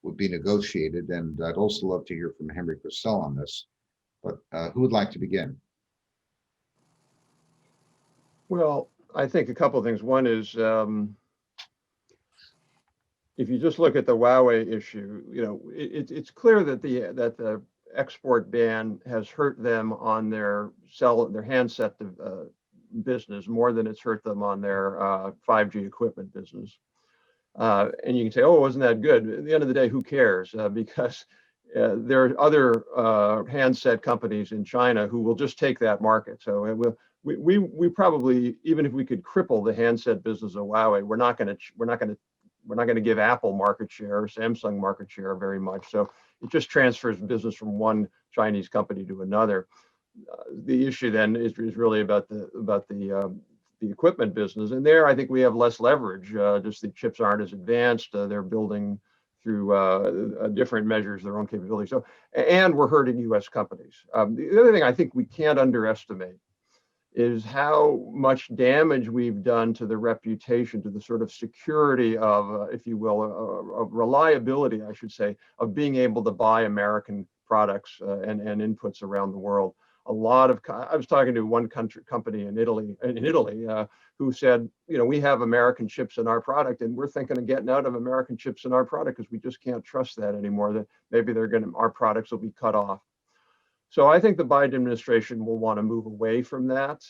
would be negotiated? And I'd also love to hear from Henry Kressel on this, but who would like to begin? Well, I think a couple of things. One is, if you just look at the Huawei issue, it's clear that the export ban has hurt them on their handset business more than it's hurt them on their 5G equipment business. And you can say, oh, wasn't that good? At the end of the day, who cares? Because there are other handset companies in China who will just take that market. So we probably, even if we could cripple the handset business of Huawei, we're not going to give Apple market share or Samsung market share very much. So it just transfers business from one Chinese company to another. The issue then is really about the equipment business, and there I think we have less leverage. Just the chips aren't as advanced. They're building through different measures their own capabilities. So, and we're hurting U.S. companies. The other thing I think we can't underestimate is how much damage we've done to the reputation, to the sort of security of, if you will, of reliability, I should say, of being able to buy American products and inputs around the world. a lot of, I was talking to one company in Italy, who said, you know, we have American chips in our product and we're thinking of getting out of American chips in our product because we just can't trust that anymore, that maybe our products will be cut off. So I think the Biden administration will want to move away from that.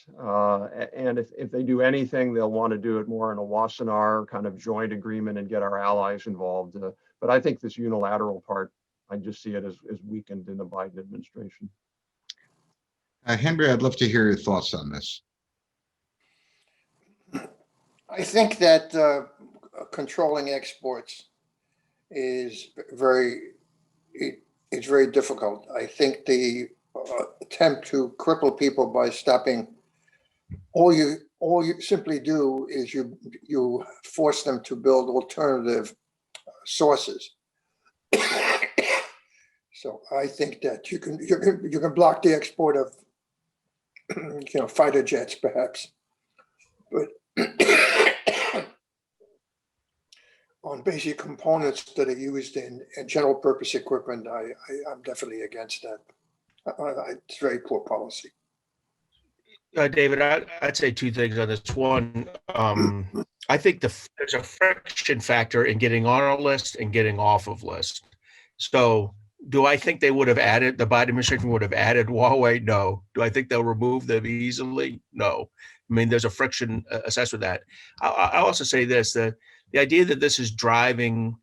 And if they do anything, they'll want to do it more in a Wassenaar kind of joint agreement and get our allies involved. But I think this unilateral part, I just see it as weakened in the Biden administration. Henry, I'd love to hear your thoughts on this. I think that controlling exports is it's very difficult. I think the attempt to cripple people by stopping, all you simply do is you force them to build alternative sources. So I think that you can block the export of fighter jets perhaps, but on basic components that are used in general purpose equipment, I'm definitely against that. It's very poor policy. David, I'd say two things on this. One, I think there's a friction factor in getting on a list and getting off of list. So do I think they would have added, the Biden administration would have added Huawei? No. Do I think they'll remove them easily? No. I mean, there's a friction assessed with that. I'll also say this, the idea that this is driving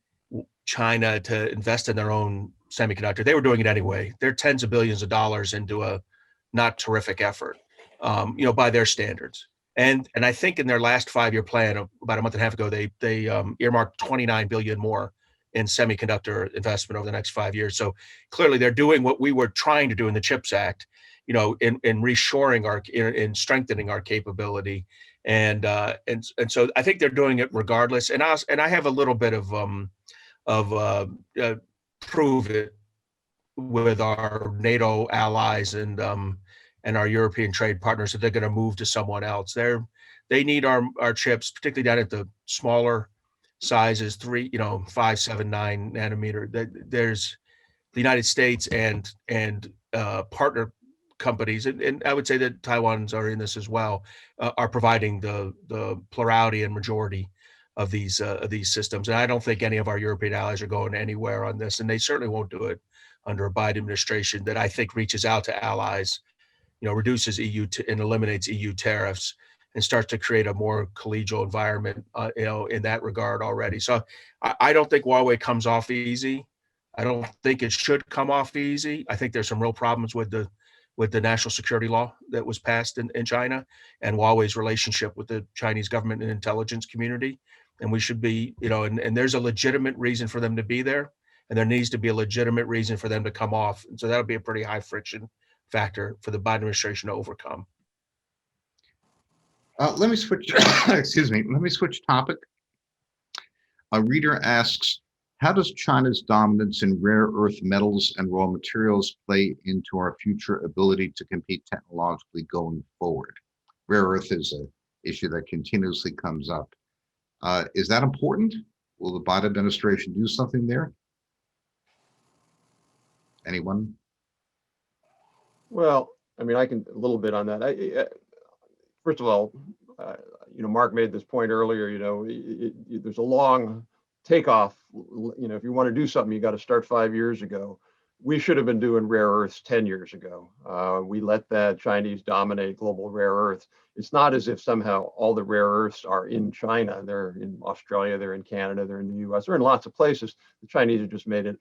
China to invest in their own semiconductor, they were doing it anyway. They're tens of billions of dollars into a not terrific effort, by their standards. And I think in their last 5-year plan, about a month and a half ago, they earmarked $29 billion more in semiconductor investment over the next 5 years. So clearly they're doing what we were trying to do in the CHIPS Act, in reshoring in strengthening our capability. And so I think they're doing it regardless. And I have a little bit of prove it with our NATO allies and our European trade partners that they're going to move to someone else. They need our chips, particularly down at the smaller sizes, 3, 5, 7, 9 nanometer. There's the United States and partner companies, and I would say that Taiwan's are in this as well, are providing the plurality and majority of these systems. And I don't think any of our European allies are going anywhere on this, and they certainly won't do it under a Biden administration that I think reaches out to allies, reduces EU and eliminates EU tariffs and starts to create a more collegial environment, in that regard already. So I don't think Huawei comes off easy. I don't think it should come off easy. I think there's some real problems with the national security law that was passed in China and Huawei's relationship with the Chinese government and intelligence community. And we should be, and there's a legitimate reason for them to be there. And there needs to be a legitimate reason for them to come off. And so that would be a pretty high friction factor for the Biden administration to overcome. Let me switch, excuse me, let me switch topic. A reader asks, how does China's dominance in rare earth metals and raw materials play into our future ability to compete technologically going forward? Rare earth is an issue that continuously comes up. Is that important? Will the Biden administration do something there? Anyone? Well, I mean, I can a little bit on that. First of all, Mark made this point earlier, there's a long takeoff. If you want to do something, you got to start 5 years ago. We should have been doing rare earths 10 years ago. We let the Chinese dominate global rare earths. It's not as if somehow all the rare earths are in China. They're in Australia, they're in Canada, they're in the US, they're in lots of places. The Chinese have just made it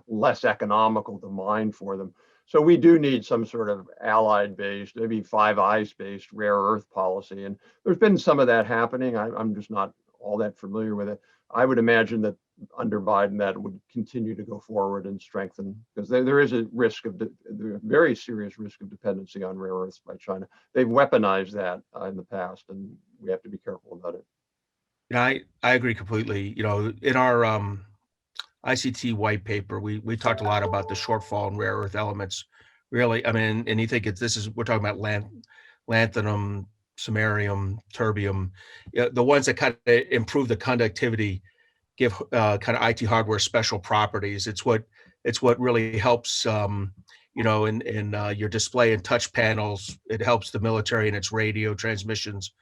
less economical to mine for them. So we do need some sort of allied-based, maybe Five Eyes-based rare earth policy. And there's been some of that happening. I'm just not all that familiar with it. I would imagine that under Biden, that would continue to go forward and strengthen, because there is a risk of, very serious risk of dependency on rare earths by China. They've weaponized that in the past, and we have to be careful about it. Yeah, I agree completely. In our ICT white paper, we talked a lot about the shortfall in rare earth elements. Really, I mean, and you think we're talking about lanthanum, samarium, terbium, the ones that kind of improve the conductivity, give kind of IT hardware special properties. It's what really helps, in your display and touch panels. It helps the military in its radio transmissions.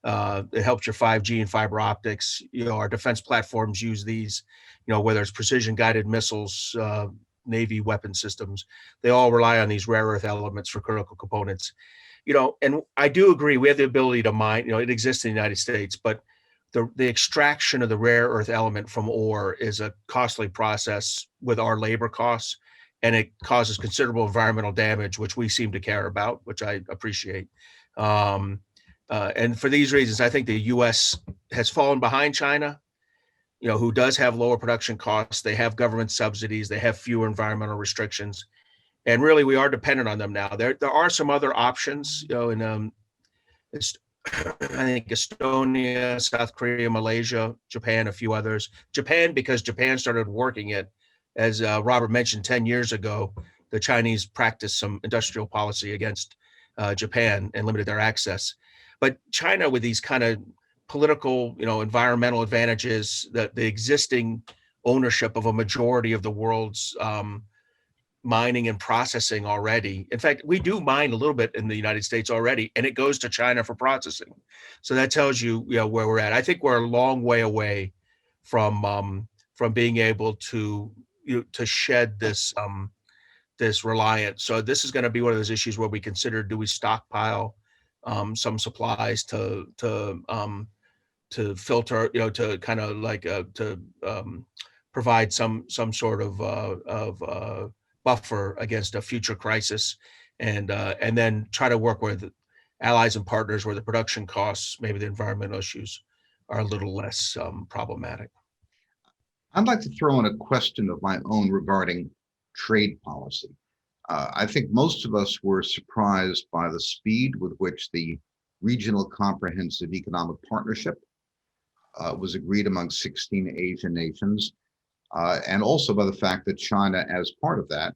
It helps your 5G and fiber optics. Our defense platforms use these, whether it's precision guided missiles, Navy weapon systems, they all rely on these rare earth elements for critical components. And I do agree, we have the ability to mine, it exists in the United States, but the extraction of the rare earth element from ore is a costly process with our labor costs, and it causes considerable environmental damage, which we seem to care about, which I appreciate. And for these reasons, I think the U.S. has fallen behind China, who does have lower production costs. They have government subsidies. They have fewer environmental restrictions. And really, we are dependent on them now. There are some other options, in I think Estonia, South Korea, Malaysia, Japan, a few others. Japan, because Japan started working it, as Robert mentioned, 10 years ago, the Chinese practiced some industrial policy against Japan and limited their access. But China, with these kind of political, environmental advantages, the existing ownership of a majority of the world's mining and processing already. In fact, we do mine a little bit in the United States already, and it goes to China for processing. So that tells you, where we're at. I think we're a long way away from being able to shed this this reliance. So this is going to be one of those issues where we consider: do we stockpile some supplies to filter, to kind of like to provide some sort of buffer against a future crisis, and then try to work with allies and partners where the production costs, maybe the environmental issues, are a little less problematic. I'd like to throw in a question of my own regarding trade policy. I think most of us were surprised by the speed with which the Regional Comprehensive Economic Partnership was agreed among 16 Asian nations, and also by the fact that China, as part of that,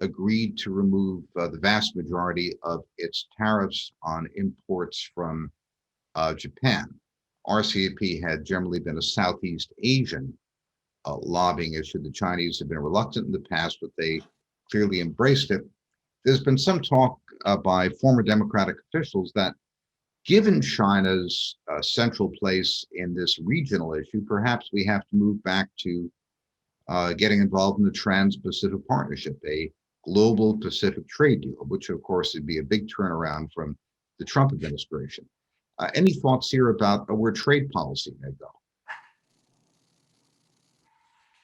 agreed to remove the vast majority of its tariffs on imports from Japan. RCEP had generally been a Southeast Asian lobbying issue. The Chinese have been reluctant in the past, but they clearly embraced it. There's been some talk by former Democratic officials that, given China's central place in this regional issue, perhaps we have to move back to getting involved in the Trans-Pacific Partnership, a global Pacific trade deal, which of course would be a big turnaround from the Trump administration. Any thoughts here about where trade policy may go?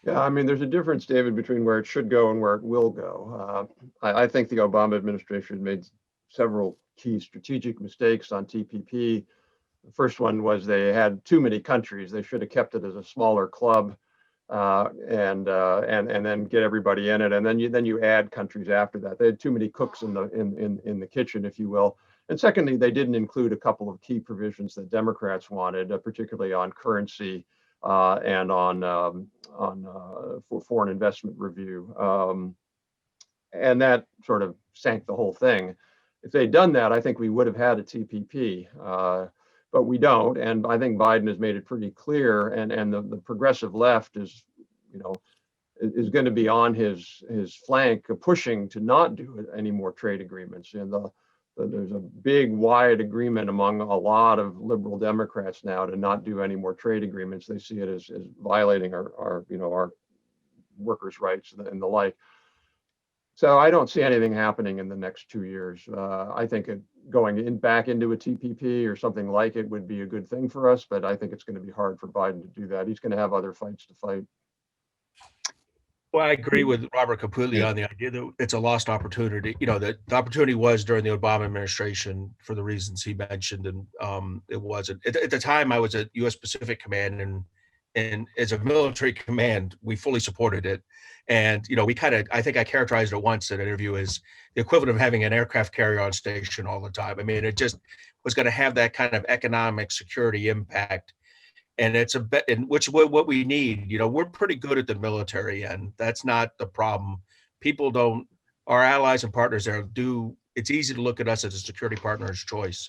Yeah, I mean, there's a difference, David, between where it should go and where it will go. I think the Obama administration made several key strategic mistakes on TPP. The first one was they had too many countries. They should have kept it as a smaller club, and then get everybody in it, and then you add countries after that. They had too many cooks in the kitchen, if you will. And secondly, they didn't include a couple of key provisions that Democrats wanted, particularly on currency and on for foreign investment review, and that sort of sank the whole thing. If they'd done that, I think we would have had a TPP, but we don't. And I think Biden has made it pretty clear, and the progressive left is going to be on his flank, pushing to not do any more trade agreements. And there's a big, wide agreement among a lot of liberal Democrats now to not do any more trade agreements. They see it as violating our workers' rights and the like. So I don't see anything happening in the next 2 years. I think going back into a TPP or something like it would be a good thing for us, but I think it's going to be hard for Biden to do that. He's going to have other fights to fight. Well, I agree with Robert completely on the idea that it's a lost opportunity. The opportunity was during the Obama administration for the reasons he mentioned, and it wasn't. At the time, I was at U.S. Pacific Command, and as a military command, we fully supported it. And I think I characterized it once in an interview as the equivalent of having an aircraft carrier on station all the time. I mean, it just was going to have that kind of economic security impact. And it's what we need. We're pretty good at the military end. That's not the problem. Our allies and partners there it's easy to look at us as a security partner of choice.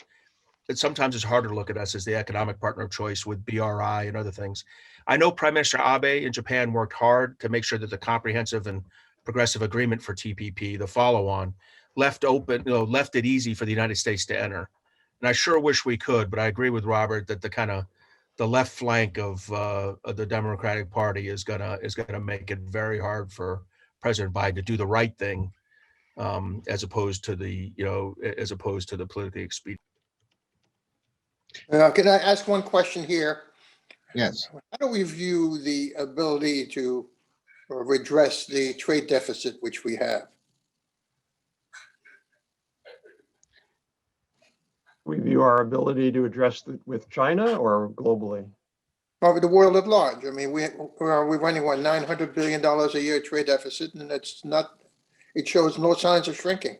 But sometimes it's harder to look at us as the economic partner of choice with BRI and other things. I know Prime Minister Abe in Japan worked hard to make sure that the comprehensive and progressive agreement for TPP, the follow-on, left it easy for the United States to enter. And I sure wish we could, but I agree with Robert that the left flank of the Democratic Party is gonna make it very hard for President Biden to do the right thing, as opposed to the politically expedient. Can I ask one question here? Yes. How do we view the ability to redress the trade deficit which we have? We view our ability to address with China or globally? Probably the world at large. I mean, we're running what, $900 billion a year trade deficit, and it shows no signs of shrinking.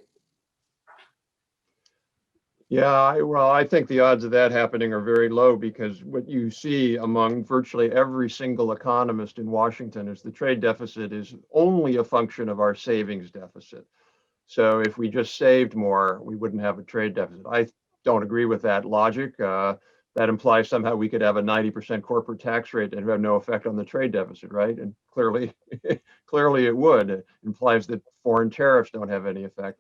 Yeah, well, I think the odds of that happening are very low, because what you see among virtually every single economist in Washington is the trade deficit is only a function of our savings deficit. So if we just saved more, we wouldn't have a trade deficit. I don't agree with that logic. That implies somehow we could have a 90% corporate tax rate and have no effect on the trade deficit, right? And clearly, clearly it would. It implies that foreign tariffs don't have any effect.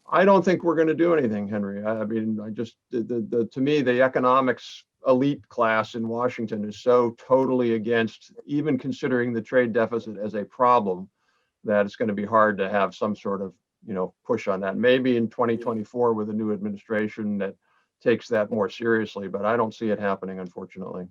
I don't think we're going to do anything, Henry. I mean, to me, the economics elite class in Washington is so totally against even considering the trade deficit as a problem that it's going to be hard to have some sort of, push on that. Maybe in 2024 with a new administration that takes that more seriously, but I don't see it happening, unfortunately.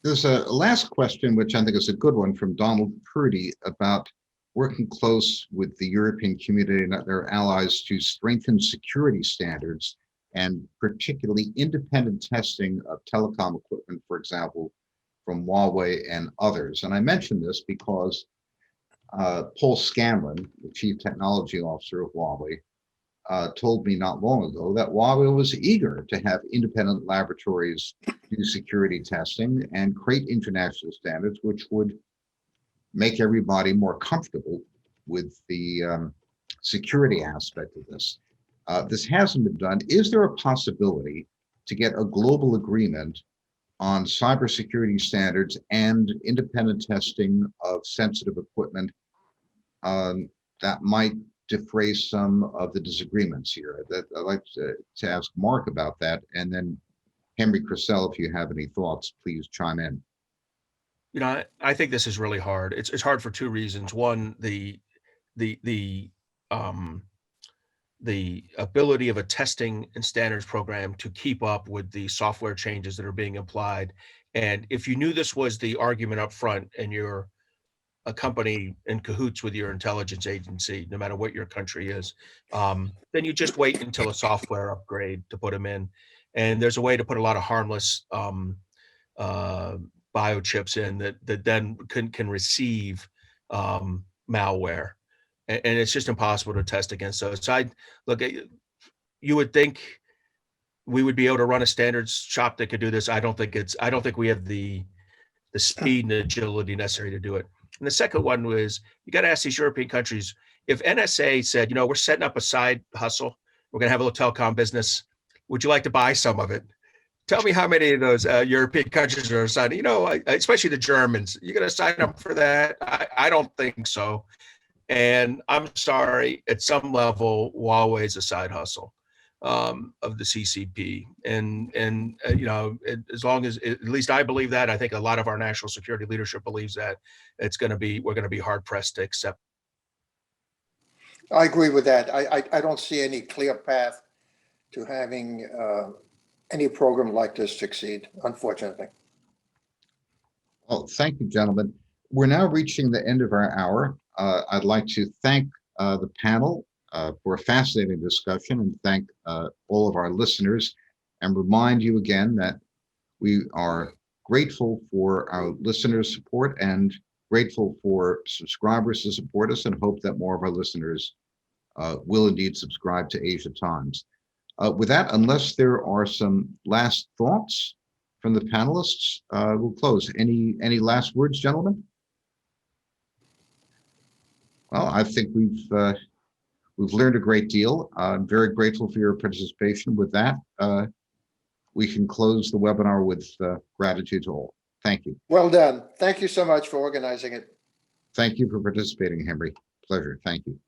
There's a last question, which I think is a good one, from Donald Purdy about working close with the European community and their allies to strengthen security standards, and particularly independent testing of telecom equipment, for example, from Huawei and others. And I mention this because Paul Scanlon, the chief technology officer of Huawei, told me not long ago that Huawei was eager to have independent laboratories do security testing and create international standards, which would make everybody more comfortable with the security aspect of this. This hasn't been done. Is there a possibility to get a global agreement on cybersecurity standards and independent testing of sensitive equipment that might defray some of the disagreements here? I'd like to ask Mark about that, and then Henry Kressel, if you have any thoughts, please chime in. I think this is really hard. It's hard for two reasons. One, the ability of a testing and standards program to keep up with the software changes that are being applied. And if you knew this was the argument up front and you're a company in cahoots with your intelligence agency, no matter what your country is, then you just wait until a software upgrade to put them in. And there's a way to put a lot of harmless biochips in that then can receive malware, and it's just impossible to test against those. So you would think we would be able to run a standards shop that could do this. I don't think we have the speed and agility necessary to do it. And the second one was, you got to ask these European countries, if NSA said, we're setting up a side hustle, we're going to have a little telecom business, would you like to buy some of it? Tell me how many of those European countries are signing, especially the Germans. You're going to sign up for that? I don't think so. And I'm sorry, at some level, Huawei is a side hustle of the CCP. And as long as, at least I believe that, I think a lot of our national security leadership believes that, we're going to be hard pressed to accept. I agree with that. I don't see any clear path to having any program like this succeed, unfortunately. Well, thank you, gentlemen. We're now reaching the end of our hour. I'd like to thank the panel for a fascinating discussion, and thank all of our listeners, and remind you again that we are grateful for our listeners' support and grateful for subscribers to support us, and hope that more of our listeners will indeed subscribe to Asia Times. With that, unless there are some last thoughts from the panelists, we'll close. Any last words, gentlemen? Well, I think we've learned a great deal. I'm very grateful for your participation. With that, we can close the webinar with gratitude to all. Thank you. Well done. Thank you so much for organizing it. Thank you for participating, Henry. Pleasure. Thank you.